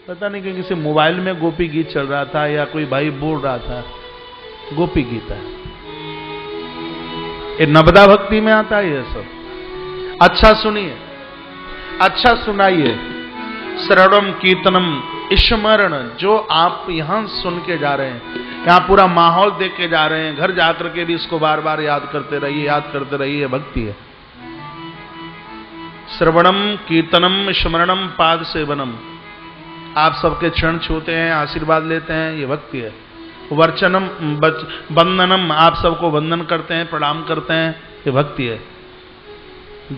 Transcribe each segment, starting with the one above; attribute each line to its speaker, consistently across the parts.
Speaker 1: पता नहीं कि किसी मोबाइल में गोपी गीत चल रहा था या कोई भाई बोल रहा था, गोपी गीत है। ये नवदा भक्ति में आता है ये सब। अच्छा सुनिए, अच्छा सुनाइए। श्रवणम कीर्तनम स्मरण, जो आप यहां सुन के जा रहे हैं, यहां पूरा माहौल देख के जा रहे हैं, घर जाकर के भी इसको बार बार याद करते रहिए, याद करते रहिए, भक्ति है। श्रवणम कीर्तनम स्मरणम पाद सेवनम, आप सबके चरण छूते हैं, आशीर्वाद लेते हैं, ये भक्ति है। वर्चनम वंदनम, आप सबको वंदन करते हैं, प्रणाम करते हैं, ये भक्ति है।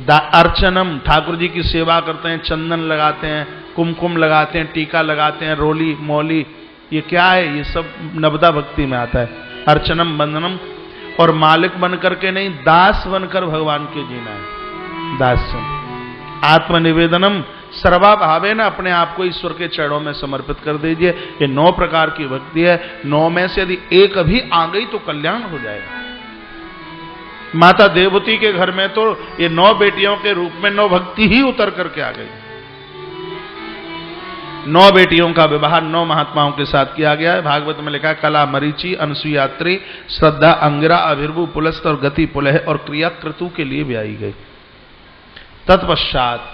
Speaker 1: अर्चनम, ठाकुर जी की सेवा करते हैं, चंदन लगाते हैं, कुमकुम लगाते हैं, टीका लगाते हैं, रोली मौली, ये क्या है? ये सब नवदा भक्ति में आता है। अर्चनम वंदनम, और मालिक बन करके नहीं, दास बनकर भगवान के जीना है। दास आत्मनिवेदनम सर्वा भावे न, अपने आप को ईश्वर के चरणों में समर्पित कर दीजिए। ये 9 प्रकार की भक्ति है। 9 में से यदि एक भी आ गई तो कल्याण हो जाएगा। माता देवती के घर में तो ये 9 बेटियों के रूप में 9 भक्ति ही उतर करके आ गई। 9 बेटियों का विवाह 9 महात्माओं के साथ किया गया है। भागवत में लिखा है, कला मरीचि, अनसुयात्री, श्रद्धा, अंगिरा, अभिर्भु, पुलस्त और गति पुलह और क्रिया क्रतु के लिए भी आई गई। तत्पश्चात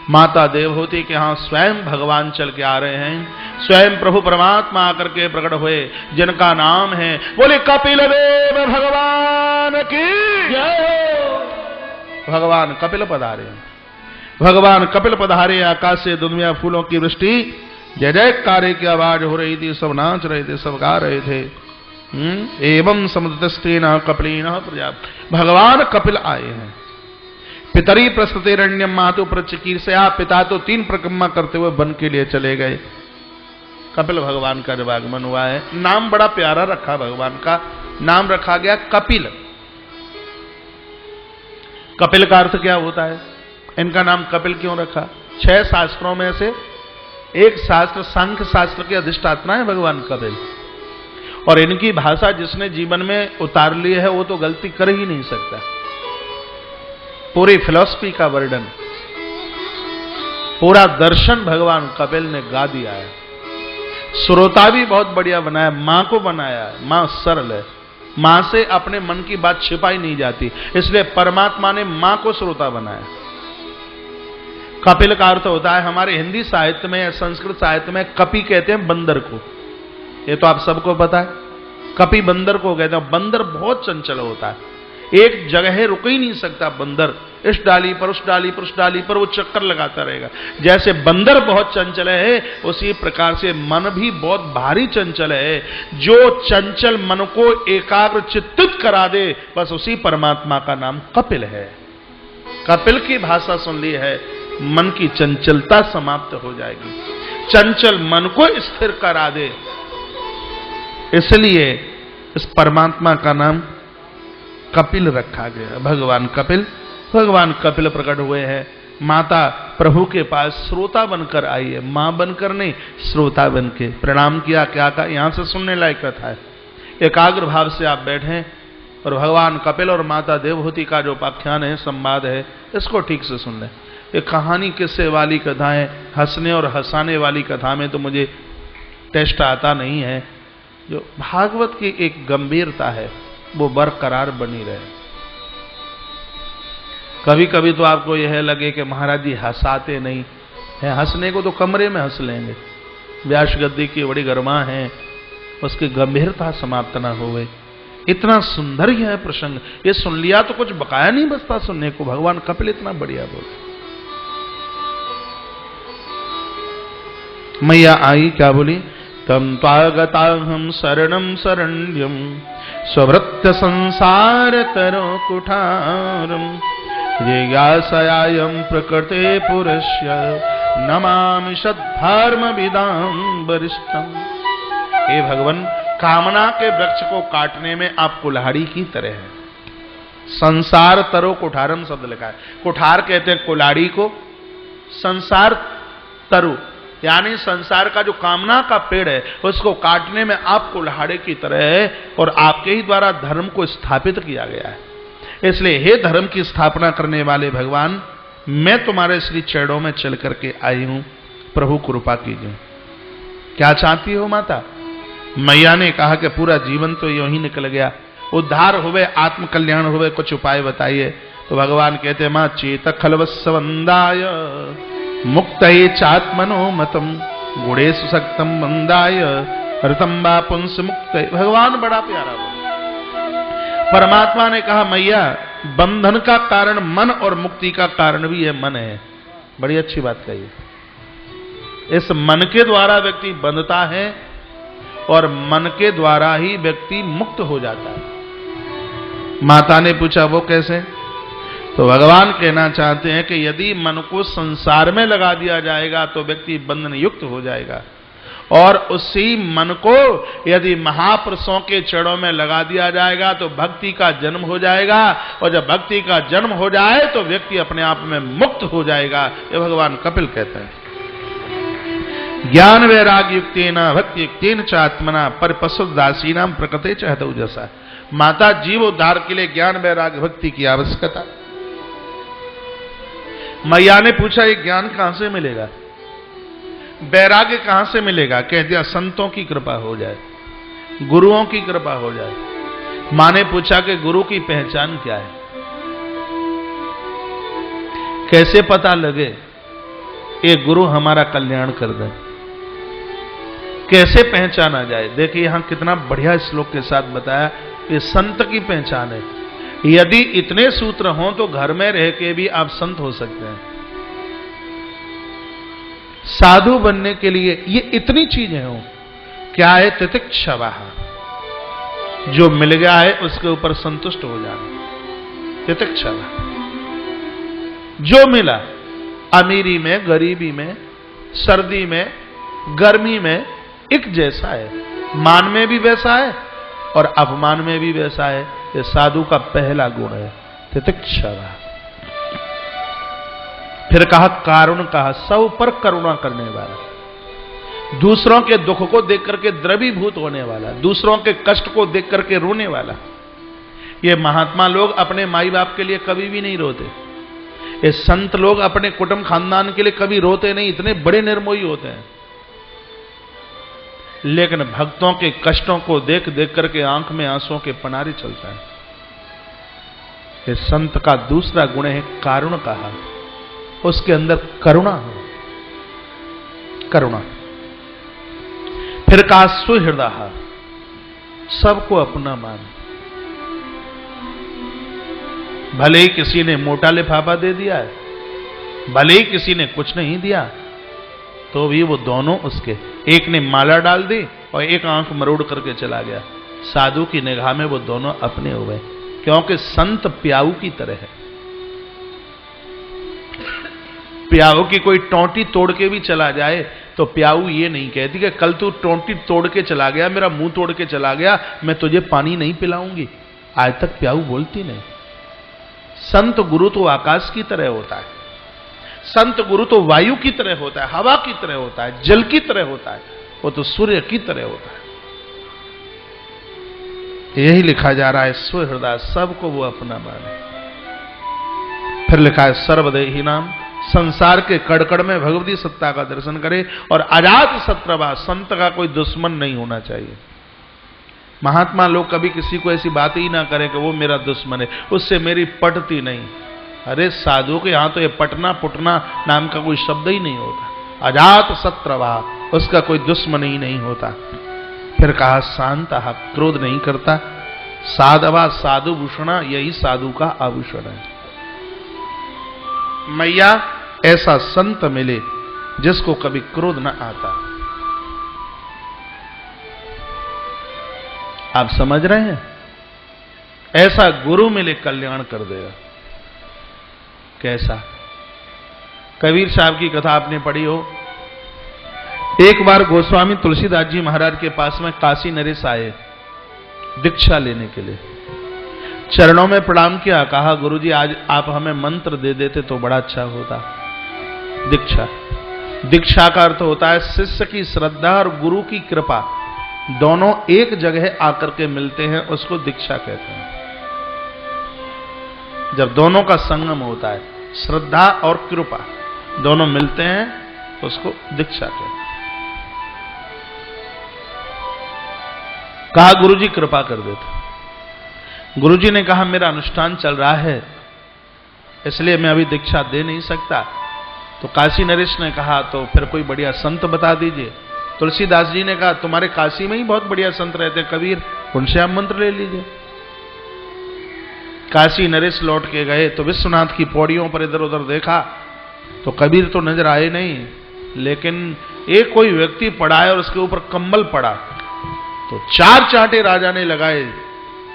Speaker 1: माता देवहूति के यहां स्वयं भगवान चल के आ रहे हैं। स्वयं प्रभु परमात्मा आकर के प्रकट हुए, जिनका नाम है, बोले कपिल देव भगवान की जय। भगवान कपिल पधारे हैं, भगवान कपिल पधारे। आकाश से दुनिया फूलों की वृष्टि, जय जयकारे की आवाज हो रही थी, सब नाच रहे थे, सब गा रहे थे। एवं समुद्रस्तेन कपिलेन प्रजा, भगवान कपिल आए हैं। पितरी प्रस्तुतेरण्यम मातु प्रचिकीर्षया, पिता तो 3 परिक्रमा करते हुए वन के लिए चले गए। कपिल भगवान का जब आगमन हुआ है, नाम बड़ा प्यारा रखा, भगवान का नाम रखा गया कपिल। कपिल का अर्थ क्या होता है? इनका नाम कपिल क्यों रखा? 6 शास्त्रों में से एक शास्त्र सांख्य शास्त्र के अधिष्ठाता है भगवान कपिल, और इनकी भाषा जिसने जीवन में उतार ली है वो तो गलती कर ही नहीं सकता। पूरी फिलॉसफी का वर्णन, पूरा दर्शन भगवान कपिल ने गा दिया है। श्रोता भी बहुत बढ़िया बनाया, मां को बनाया। मां सरल है, मां से अपने मन की बात छिपाई नहीं जाती, इसलिए परमात्मा ने मां को श्रोता बनाया। कपिल का अर्थ होता है, हमारे हिंदी साहित्य में या संस्कृत साहित्य में कपि कहते हैं बंदर को, ये तो आप सबको पता है। कपि बंदर को कहते हैं। बंदर बहुत चंचल होता है, एक जगह रुक ही नहीं सकता बंदर, इस डाली पर उस डाली पर उस डाली पर वो चक्कर लगाता रहेगा। जैसे बंदर बहुत चंचल है, उसी प्रकार से मन भी बहुत भारी चंचल है। जो चंचल मन को एकाग्र चित्तित करा दे, बस उसी परमात्मा का नाम कपिल है। कपिल की भाषा सुन ली है, मन की चंचलता समाप्त हो जाएगी, चंचल मन को स्थिर करा दे। इसलिए इस परमात्मा का नाम कपिल रखा गया। भगवान कपिल, भगवान कपिल प्रकट हुए हैं। माता प्रभु के पास श्रोता बनकर आई है, मां बनकर नहीं, श्रोता बन के प्रणाम किया। क्या कहा? यहां से सुनने लायक कथा है। एकाग्र भाव से आप बैठें और भगवान कपिल और माता देवहूति का जो उपाख्यान है, संवाद है, इसको ठीक से सुन लें। ये कहानी किस्से वाली कथाएं, हंसने और हंसाने वाली कथा में तो मुझे टेस्ट आता नहीं है। जो भागवत की एक गंभीरता है वो बरकरार बनी रहे। कभी कभी तो आपको यह लगे कि महाराज जी हंसाते नहीं है, हंसने को तो कमरे में हंस लेंगे, व्यास गद्दी की बड़ी गरिमा है, उसकी गंभीरता समाप्त ना होवे। इतना सुंदर यह प्रसंग, ये सुन लिया तो कुछ बकाया नहीं बचता सुनने को। भगवान कपिल इतना बढ़िया बोले। मैया आई, क्या बोली? तम त्वागताहं शरणं शरण्यं स्वभृत्य संसार तरो कुठारम जिज्ञासयायं प्रकृते पुरुष्य नमामि सद्धर्म विदां वरिष्ठम। हे भगवान, कामना के वृक्ष को काटने में आप कुल्हाड़ी की तरह हैं। संसार तरो कुठारम शब्द लिखा है, कुठार कहते हैं कुल्हाड़ी को, संसार तरु यानी संसार का जो कामना का पेड़ है उसको काटने में आप कुल्हाड़े की तरह है, और आपके ही द्वारा धर्म को स्थापित किया गया है। इसलिए हे धर्म की स्थापना करने वाले भगवान, मैं तुम्हारे श्री चरणों में चल करके आई हूं, प्रभु कृपा कीजिए। क्या चाहती हो माता? मैया ने कहा कि पूरा जीवन तो यूं ही निकल गया, उद्धार हुए, आत्मकल्याण हुए, कुछ उपाय बताइए। तो भगवान कहते मां चेत खलवस्वंदाय मुक्तये चात्मनो मतम गुणेषु सक्तम मंदाय ऋतंबा पुंस मुक्त। भगवान बड़ा प्यारा बोला। परमात्मा ने कहा मैया बंधन का कारण मन और मुक्ति का कारण भी है मन है। बड़ी अच्छी बात कही। इस मन के द्वारा व्यक्ति बंधता है और मन के द्वारा ही व्यक्ति मुक्त हो जाता है। माता ने पूछा वो कैसे? तो भगवान कहना चाहते हैं कि यदि मन को संसार में लगा दिया जाएगा तो व्यक्ति बंधन युक्त हो जाएगा, और उसी मन को यदि महापुरुषों के चरणों में लगा दिया जाएगा तो भक्ति का जन्म हो जाएगा, और जब भक्ति का जन्म हो जाए तो व्यक्ति अपने आप में मुक्त हो जाएगा। ये भगवान कपिल कहते हैं। ज्ञान वैराग्य युक्तेन भक्ति युक्तेन च आत्मना परिपशुदासीनां प्रकृते च हतौ जसा। माता जीव उद्धार के लिए ज्ञान वैराग्य भक्ति की आवश्यकता। मैया ने पूछा ये ज्ञान कहां से मिलेगा, वैराग्य कहां से मिलेगा? कह दिया संतों की कृपा हो जाए, गुरुओं की कृपा हो जाए। मां ने पूछा कि गुरु की पहचान क्या है, कैसे पता लगे ये गुरु हमारा कल्याण कर दे, कैसे पहचाना जाए? देखिए यहां कितना बढ़िया श्लोक के साथ बताया, ये संत की पहचान है। यदि इतने सूत्र हों तो घर में रह के भी आप संत हो सकते हैं। साधु बनने के लिए ये इतनी चीजें हो। क्या है? तितिक्षवा, जो मिल गया है उसके ऊपर संतुष्ट हो जाना। तितिक्षवा, जो मिला, अमीरी में, गरीबी में, सर्दी में, गर्मी में एक जैसा है, मान में भी वैसा है और अपमान में भी वैसा है। ये साधु का पहला गुण है, तितिक्षवा। फिर कहा कारुण, कहा सब पर करुणा करने वाला, दूसरों के दुख को देख करके द्रवीभूत होने वाला, दूसरों के कष्ट को देख करके रोने वाला। ये महात्मा लोग अपने माई बाप के लिए कभी भी नहीं रोते। ये संत लोग अपने कुटुंब खानदान के लिए कभी रोते नहीं, इतने बड़े निर्मोही होते हैं। लेकिन भक्तों के कष्टों को देख देख करके आंख में आंसुओं के पनारे चलता है। ये संत का दूसरा गुण है कारुण, कहा उसके अंदर करुणा हो, करुणा। फिर कहा सुहृदय, सबको अपना मान। भले ही किसी ने मोटा लिफाफा दे दिया है, भले ही किसी ने कुछ नहीं दिया, तो भी वो दोनों उसके। एक ने माला डाल दी और एक आंख मरोड़ करके चला गया, साधु की निगाह में वो दोनों अपने हो गए, क्योंकि संत प्याऊ की तरह है। प्याऊ की कोई टोंटी तोड़ के भी चला जाए तो प्याऊ ये नहीं कहती कि कल तू टोंटी तोड़ के चला गया, मेरा मुंह तोड़ के चला गया, मैं तुझे पानी नहीं पिलाऊंगी। आज तक प्याऊ बोलती नहीं। संत गुरु तो आकाश की तरह होता है, संत गुरु तो वायु की तरह होता है, हवा की तरह होता है, जल की तरह होता है, वो तो सूर्य की तरह होता है। यही लिखा जा रहा है सुहृदय, सबको वो अपना माने। फिर लिखा है सर्वदेही नाम, संसार के कड़कड़ में भगवती सत्ता का दर्शन करे, और अजात शत्रवा, संत का कोई दुश्मन नहीं होना चाहिए। महात्मा लोग कभी किसी को ऐसी बात ही ना करें कि वो मेरा दुश्मन है, उससे मेरी पटती नहीं। अरे साधु के यहां तो ये पटना पुटना नाम का कोई शब्द ही नहीं होता। अजात शत्रवा, उसका कोई दुश्मन ही नहीं होता। फिर कहा शांत, क्रोध नहीं करता। साधवा, साधु भूषणा, यही साधु का आभूषण है। मैया ऐसा संत मिले जिसको कभी क्रोध न आता। आप समझ रहे हैं? ऐसा गुरु मिले कल्याण कर देगा। कैसा? कबीर साहब की कथा आपने पढ़ी हो। एक बार गोस्वामी तुलसीदास जी महाराज के पास में काशी नरेश आए दीक्षा लेने के लिए। चरणों में प्रणाम किया, कहा गुरुजी आज आप हमें मंत्र दे देते तो बड़ा अच्छा होता। दीक्षा, दीक्षा का अर्थ होता है शिष्य की श्रद्धा और गुरु की कृपा दोनों एक जगह आकर के मिलते हैं, उसको दीक्षा कहते हैं। जब दोनों का संगम होता है, श्रद्धा और कृपा दोनों मिलते हैं, तो उसको दीक्षा कहते हैं। कहा गुरुजी कृपा कर देते। गुरुजी ने कहा मेरा अनुष्ठान चल रहा है इसलिए मैं अभी दीक्षा दे नहीं सकता। तो काशी नरेश ने कहा तो फिर कोई बढ़िया संत बता दीजिए। तुलसीदास जी ने कहा तुम्हारे काशी में ही बहुत बढ़िया संत रहते कबीर, उनसे आप मंत्र ले लीजिए। काशी नरेश लौट के गए तो विश्वनाथ की पौड़ियों पर इधर उधर देखा तो कबीर तो नजर आए नहीं, लेकिन एक कोई व्यक्ति पड़ा है और उसके ऊपर कंबल पड़ा। तो 4 चांटे राजा ने लगाए,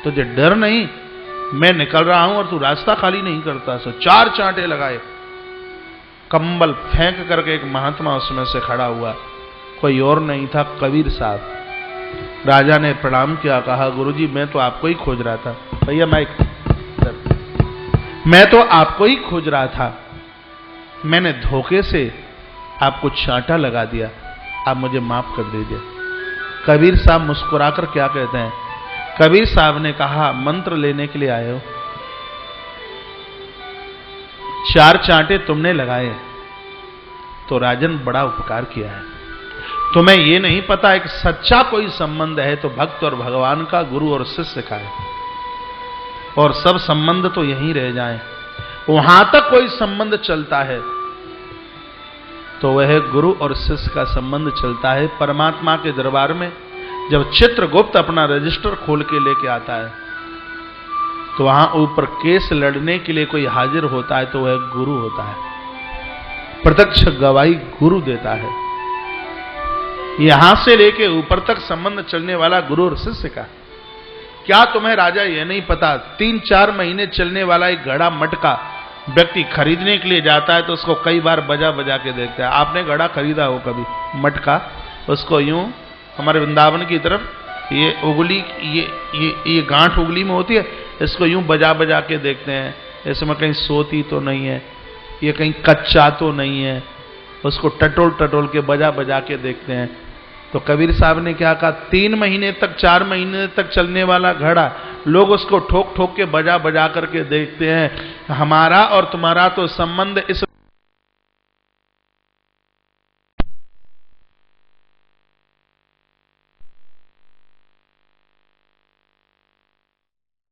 Speaker 1: तुझे डर नहीं, मैं निकल रहा हूं और तू रास्ता खाली नहीं करता। सो 4 चांटे लगाए, कंबल फेंक करके एक महात्मा उसमें से खड़ा हुआ, कोई और नहीं था कबीर साहब। राजा ने प्रणाम किया, कहा गुरुजी मैं तो आपको ही खोज रहा था। भैया मैं तो आपको ही खोज रहा था, मैंने धोखे से आपको चांटा लगा दिया, आप मुझे माफ कर दीजिए। कबीर साहब मुस्कुराकर क्या कहते हैं, कबीर साहब ने कहा मंत्र लेने के लिए आए हो, 4 चांटे तुमने लगाए तो राजन बड़ा उपकार किया है। तुम्हें ये नहीं पता एक सच्चा कोई संबंध है तो भक्त और भगवान का, गुरु और शिष्य का है, और सब संबंध तो यहीं रह जाएं। वहां तक कोई संबंध चलता है तो वह गुरु और शिष्य का संबंध चलता है। परमात्मा के दरबार में जब चित्रगुप्त अपना रजिस्टर खोल के लेके आता है तो वहां ऊपर केस लड़ने के लिए कोई हाजिर होता है तो वह गुरु होता है, प्रत्यक्ष गवाही गुरु देता है। यहां से लेके ऊपर तक संबंध चलने वाला गुरु और शिष्य का। क्या तुम्हें राजा यह नहीं पता 3-4 महीने चलने वाला एक घड़ा मटका व्यक्ति खरीदने के लिए जाता है तो उसको कई बार बजा बजा के देखता है। आपने घड़ा खरीदा हो कभी मटका, उसको यूं हमारे वृंदावन की तरफ ये उंगली ये गांठ उंगली में होती है, इसको यूं बजा बजा के देखते हैं, इसमें कहीं सोती तो नहीं है, ये कहीं कच्चा तो नहीं है, उसको टटोल टटोल के बजा बजा के देखते हैं। तो कबीर साहब ने क्या कहा, 3 महीने तक 4 महीने तक चलने वाला घड़ा लोग उसको ठोक ठोक के बजा बजा करके देखते हैं। हमारा और तुम्हारा तो संबंध इस